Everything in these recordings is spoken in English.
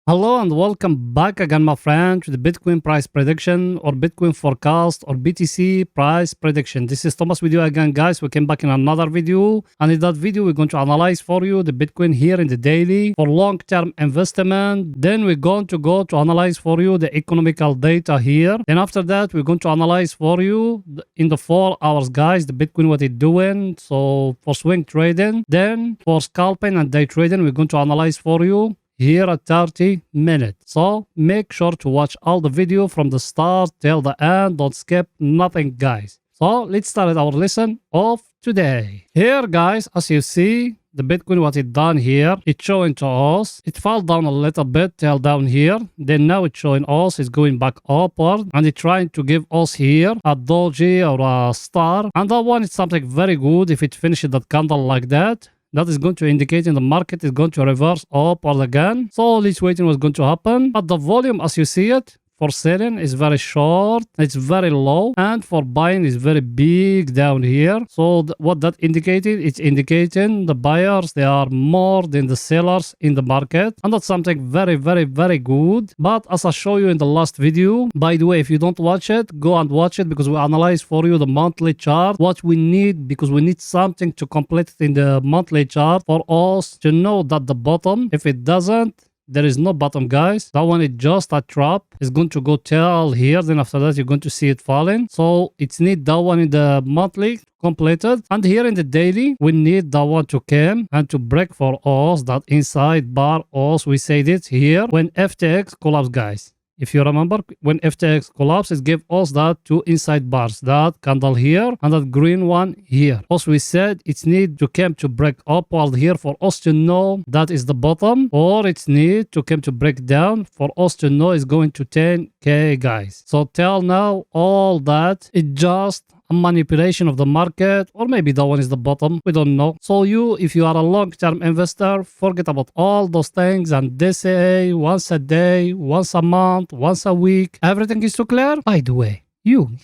Hello and welcome back again, my friend, to the Bitcoin price prediction or Bitcoin forecast or BTC price prediction. This is Thomas with you again, guys. We came back in another video, and in that video, we're going to analyze for you the Bitcoin here in the daily for long-term investment. Then we're going to go to analyze for you the economical data here. Then after that, we're going to analyze for you in the 4 hours, guys, the Bitcoin, what it's doing. So for swing trading, then for scalping and day trading, we're going to analyze for you here at 30 minutes. So make sure to watch all the video from the start till the end. Don't skip nothing, guys. So let's start our lesson of today. Here, guys, as you see, the Bitcoin, what it done here, it's showing to us, it fell down a little bit till down here. Then now it's showing us it's going back upward, and it's trying to give us here a doji or a star. And that one is something very good if it finishes that candle like that. That is going to indicate in the market is going to reverse upward again. So let's wait what's going to happen. But the volume, as you see it, for selling is very short, it's very low, and for buying is very big down here. So what that indicated, it's indicating the buyers, they are more than the sellers in the market, and that's something very, very, very good. But as I show you in the last video, by the way, if you don't watch it, go and watch it, because we analyze for you the monthly chart, what we need, because we need something to complete it in the monthly chart for us to know that the bottom, if it doesn't, there is no bottom, guys. That one is just a trap. It's going to go till here. Then after that, you're going to see it falling. So it's need that one in the monthly completed. And here in the daily, we need that one to come and to break for us that inside bar us. We said it here when FTX collapsed, guys. If you remember, when FTX collapsed, it gave us that 2 inside bars, that candle here and that green one here. Also, we said it's need to come to break upward here for us to know that is the bottom, or it's need to come to break down for us to know it's going to 10K, guys. So till now, all that, it just a manipulation of the market, or maybe that one is the bottom, we don't know. So you, if you are a long-term investor, forget about all those things and they say once a day, once a month, once a week, everything is too clear. By the way,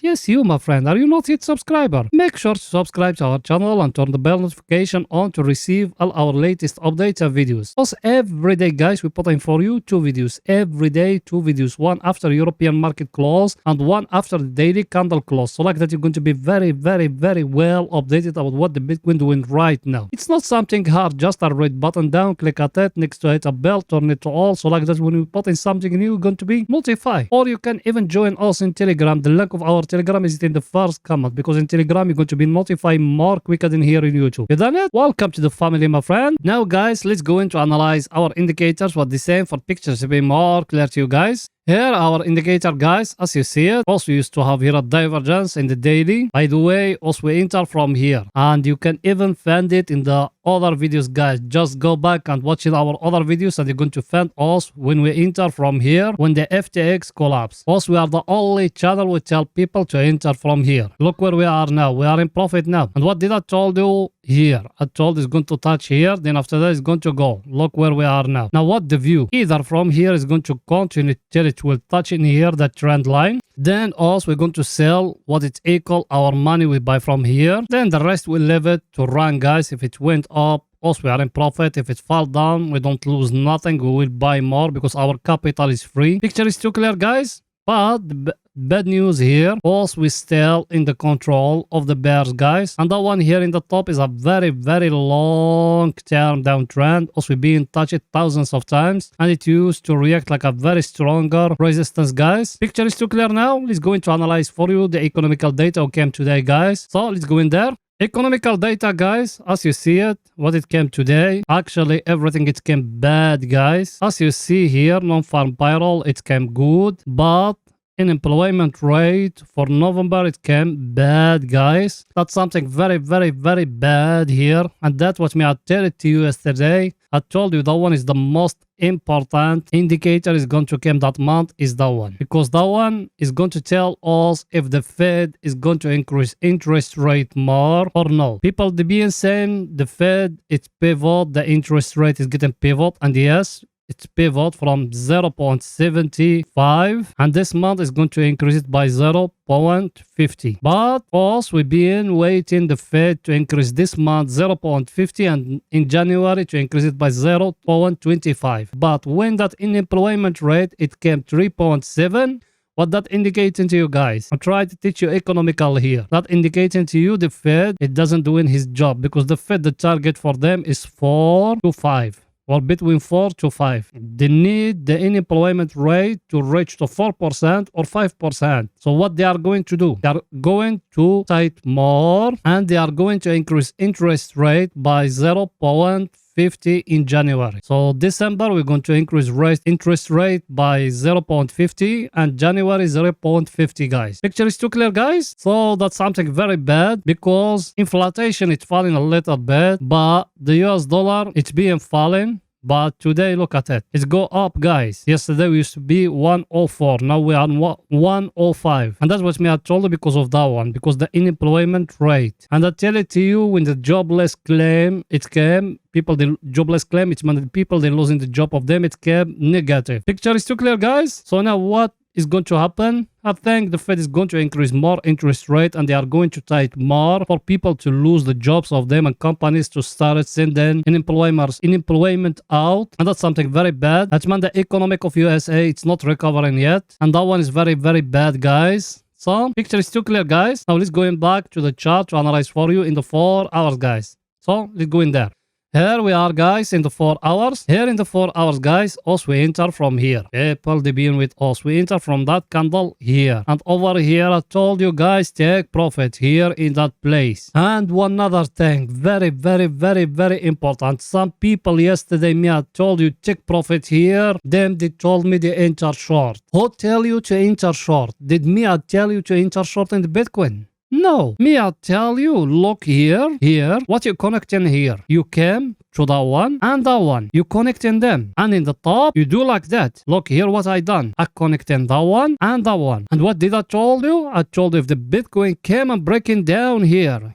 yes, you, my friend, are you not yet subscriber? Make sure to subscribe to our channel and turn the bell notification on to receive all our latest updates and videos. Also, every day, guys, we put in for you 2 videos. Every day, 2 videos. One after European market close and one after the daily candle close. So like that, you're going to be very, very, very well updated about what the Bitcoin doing right now. It's not something hard. Just a red button down, click at it, next to it a bell, turn it to all. So like that, when we put in something new, you're going to be notified. Or you can even join us in Telegram. The link of our Telegram is in the first comment, because in Telegram you're going to be notified more quicker than here in YouTube. You done it? Welcome to the family, my friend. Now, guys, let's go into analyze our indicators, what they say for pictures to be more clear to you guys. Here our indicator, guys, as you see it, also used to have here a divergence in the daily. By the way, also we enter from here, and you can even find it in the other videos, guys. Just go back and watch our other videos, and you're going to find us when we enter from here, when the FTX collapse. Also, we are the only channel we tell people to enter from here. Look where we are now. We are in profit now. And what did I told you here? I told it's going to touch here, then after that it's going to go. Look where we are now. Now what the view? Either from here is going to continue till it will touch in here, that trend line. Then also we're going to sell what it's equal our money we buy from here. Then the rest we leave it to run, guys. If it went up, also we are in profit. If it fall down, we don't lose nothing. We will buy more because our capital is free. Picture is too clear, guys. But the bad news here, also we still in the control of the bears, guys. And that one here in the top is a very, very long-term downtrend. Also being touched thousands of times, and it used to react like a very stronger resistance, guys. Picture is too clear now. Let's go into analyze for you the economical data that came today, guys. So let's go in there. Economical data, guys, as you see it, what it came today, actually everything it came bad, guys. As you see here, non-farm payroll, it came good, but unemployment rate for November, it came bad, guys. That's something very, very, very bad here, and that's what me I tell it to you yesterday. I told you that one is the most important indicator is going to come that month is that one, because that one is going to tell us if the Fed is going to increase interest rate more or no. People they being saying the Fed it's pivot, the interest rate is getting pivot, and yes, It's pivot from 0.75, and this month is going to increase it by 0.50. But also we've been waiting the Fed to increase this month 0.50 and in January to increase it by 0.25. But when that unemployment rate it came 3.7, what that indicating to you guys? I try to teach you economical here. That indicating to you the Fed, it doesn't doing his job, because the Fed, the target for them is 4 to 5. Or between 4 to 5. They need the unemployment rate to reach to 4% or 5%. So what they are going to do? They are going to tight more, and they are going to increase interest rate by 0.50 in January. So December we're going to increase interest rate by 0.50 and January 0.50, guys. Picture is too clear, guys? So that's something very bad, because inflation is falling a little bit, but the US dollar it's being falling. But today, look at it. It's go up, guys. Yesterday we used to be 104. Now we are 105. And that's what me I told you because of that one. Because the unemployment rate. And I tell it to you, when the jobless claim, it came. People, the jobless claim, it's meant the people, they're losing the job of them. It came negative. Picture is too clear, guys? So now what is going to happen? I think the Fed is going to increase more interest rate, and they are going to tight more for people to lose the jobs of them and companies to start sending unemployment out. And that's something very bad. That's meant the economic of USA, it's not recovering yet. And that one is very, very bad, guys. So picture is too clear, guys. Now let's go back to the chart to analyze for you in the 4 hours, guys. So let's go in there. Here we are, guys, in the 4 hours. Here in the 4 hours, guys, us we enter from here. People, they being with us. We enter from that candle here. And over here, I told you, guys, take profit here in that place. And one other thing, very, very, very, very important. Some people yesterday, me, I told you, take profit here. Then they told me they enter short. Who tell you to enter short? Did me, I tell you to enter short in the Bitcoin? No, me I tell you, look here, what you connecting here? You came to that one and that one. You connecting them. And in the top, you do like that. Look here what I done. I connecting that one and that one. And what did I told you? I told you if the Bitcoin came and breaking down here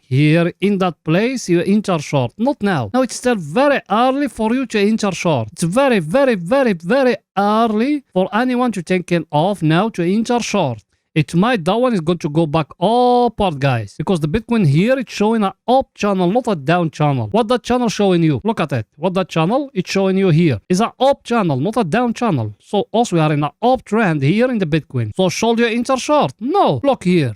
in that place, you enter short. Not now. Now it's still very early for you to enter short. It's very, very, very, very early for anyone to take it off now to enter short. It might, that one is going to go back upward, guys. Because the Bitcoin here, it's showing an up channel, not a down channel. What that channel showing you? Look at it. What that channel, it's showing you here is an up channel, not a down channel. So also we are in an uptrend here in the Bitcoin. So should you enter short? No. Look here,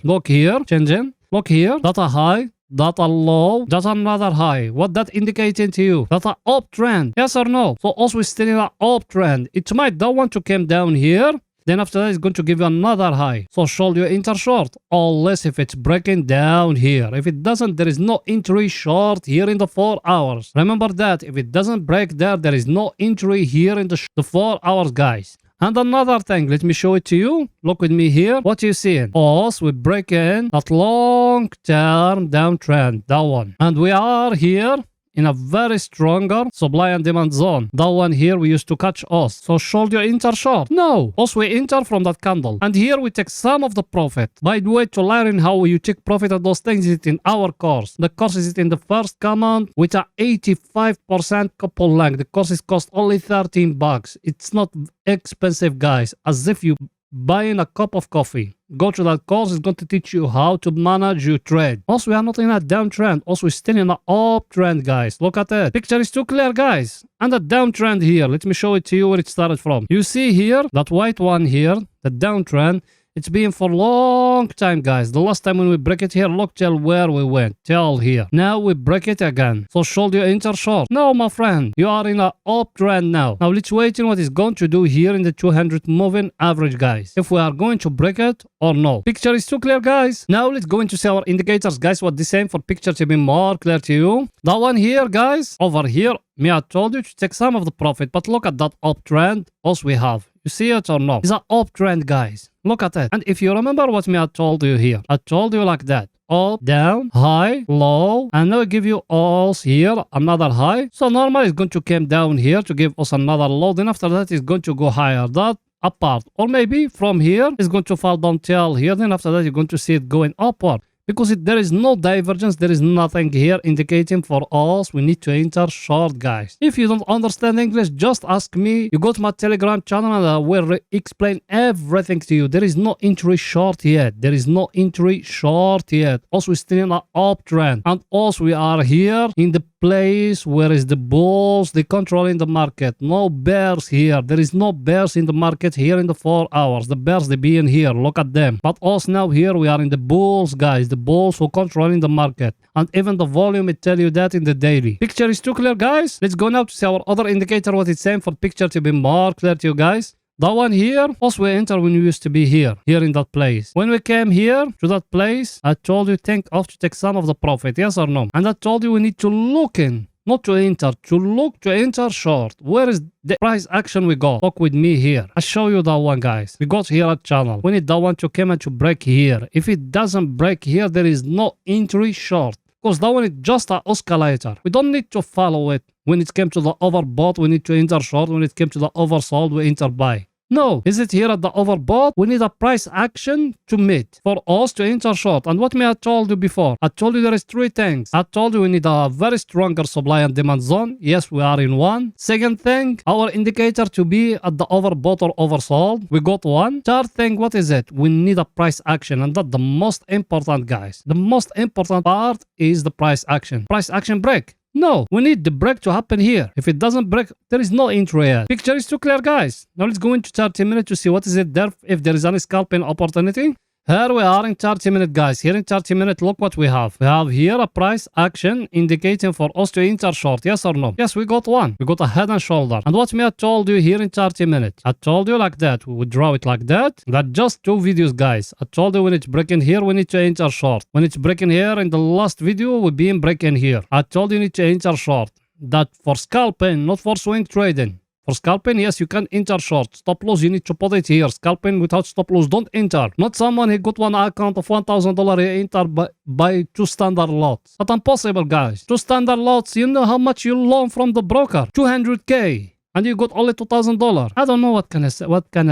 changing. Look here, data high. Data low, that's another high. What that indicating to you? That's an uptrend. Yes or no? So also we're still in an uptrend. It might that one to come down here. Then after that, it's going to give you another high. So should you enter short? Unless if it's breaking down here. If it doesn't, there is no entry short here in the 4 hours. Remember that. If it doesn't break there is no entry here in the 4 hours, guys. And another thing, let me show it to you. Look with me here. What you seeing? Us, we break in that long-term downtrend. That one. And we are here in a very stronger supply and demand zone. That one here we used to catch us. So should you enter short? No. Also we enter from that candle. And here we take some of the profit. By the way, to learn how you take profit of those things, it's in our course. The course is in the first command with a 85% couple length. The course is cost only $13. It's not expensive, guys. As if you buying a cup of coffee. Go to that course, it's going to teach you how to manage your trade. Also, we are not in a downtrend. Also, we're still in an uptrend, guys. Look at it. Picture is too clear, guys. And the downtrend here. Let me show it to you where it started from. You see here, that white one here, the downtrend. It's been for a long time, guys. The last time when we break it here, look till where we went. Till here. Now we break it again. So should you enter short? No, my friend. You are in an uptrend now. Now let's wait in what it's going to do here in the 200 moving average, guys. If we are going to break it or no. Picture is too clear, guys. Now let's go into see our indicators, guys. What the same for picture to be more clear to you. That one here, guys. Over here. Me, I told you to take some of the profit. But look at that uptrend. Also we have. You see it or no? It's an uptrend, guys. Look at it. And if you remember what me I told you here. I told you like that. Up, down, high, low. And now I give you all here. Another high. So normal is going to come down here to give us another low. Then after that it's going to go higher. That apart. Or maybe from here it's going to fall down till here. Then after that you're going to see it going upward. Because there is no divergence, there is nothing here indicating for us we need to enter short, guys. If you don't understand English, just ask me. You go to my Telegram channel and I will explain everything to you. There is no entry short yet. There is no entry short yet. Also, we're still in an uptrend. And also, we are here in the place where is the bulls, they controlling the market. No bears here. There is no bears in the market here in the 4 hours. The bears, they be in here. Look at them. But also now here we are in the bulls, guys. The bulls who controlling the market. And even the volume, it tell you that in the daily. Picture is too clear, guys. Let's go now to see our other indicator, what it's saying for picture to be more clear to you guys. That one here, also we enter when we used to be here in that place. When we came here to that place, I told you think of to take some of the profit, yes or no? And I told you we need to look in, not to enter, to look to enter short. Where is the price action we got? Talk with me here. I show you that one, guys. We got here at channel. We need that one to come and to break here. If it doesn't break here, there is no entry short. Because that one is just an oscillator. We don't need to follow it. When it came to the overbought, we need to enter short. When it came to the oversold, we enter buy. No, is it here at the overbought? We need a price action to meet for us to enter short. And what I told you before? I told you there is 3 things. I told you we need a very stronger supply and demand zone. Yes, we are in one. Second thing, our indicator to be at the overbought or oversold. We got one. Third thing, what is it? We need a price action. And that's the most important, guys. The most important part is the price action. Price action break. No, we need the break to happen here. If it doesn't break, there is no entry yet. Picture is too clear, guys. Now let's go into 30 minutes to see what is it there, if there is any scalping opportunity. Here we are in 30 minutes, guys. Here in 30 minutes, look what we have. We have here a price action indicating for us to enter short. Yes or no? Yes, we got one. We got a head and shoulder. And what I told you here in 30 minutes? I told you like that. We would draw it like that. That's just 2 videos, guys. I told you when it's breaking here, we need to enter short. When it's breaking here in the last video, we be in breaking here. I told you need to enter short. That for scalping, not for swing trading. For scalping, yes, you can enter short. Stop loss, you need to put it here. Scalping without stop loss, don't enter. Not someone who got one account of $1,000, he enter by 2 standard lots. That's impossible, guys. 2 standard lots, you know how much you loan from the broker? $200K. And you got only $2,000. I don't know what can I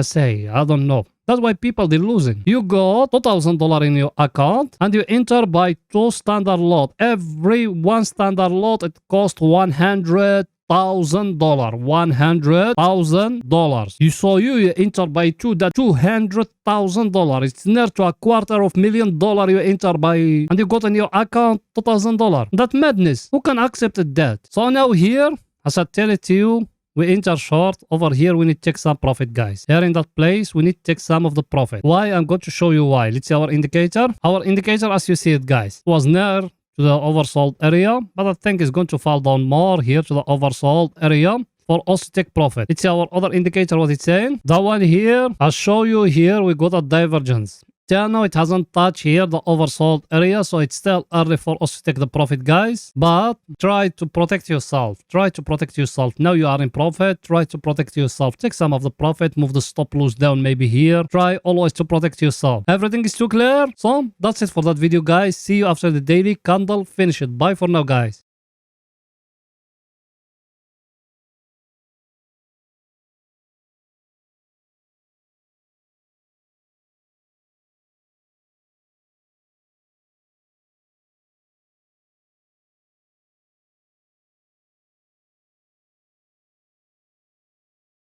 say. I don't know. That's why people, they're losing. You got $2,000 in your account and you enter by 2 standard lot. Every 1 standard lot, it costs $100,000. $100,000. You enter by 2, that $200,000. It's near to $250,000 you enter by, and you got in your account $2,000. That madness. Who can accept that? So now here, as I tell it to you, we enter short. Over here, we need to take some profit, guys. Here in that place, we need to take some of the profit. Why? I'm going to show you why. Let's see our indicator. Our indicator, as you see it, guys, was near to the oversold area, but I think it's going to fall down more here to the oversold area for us to take profit. It's our other indicator, what it's saying. That one here, I'll show you here, we got a divergence. Till now, it hasn't touched here the oversold area, so it's still early for us to take the profit, guys. But try to protect yourself. Try to protect yourself. Now you are in profit. Try to protect yourself. Take some of the profit. Move the stop loss down maybe here. Try always to protect yourself. Everything is too clear? So that's it for that video, guys. See you after the daily candle. Finish it. Bye for now, guys.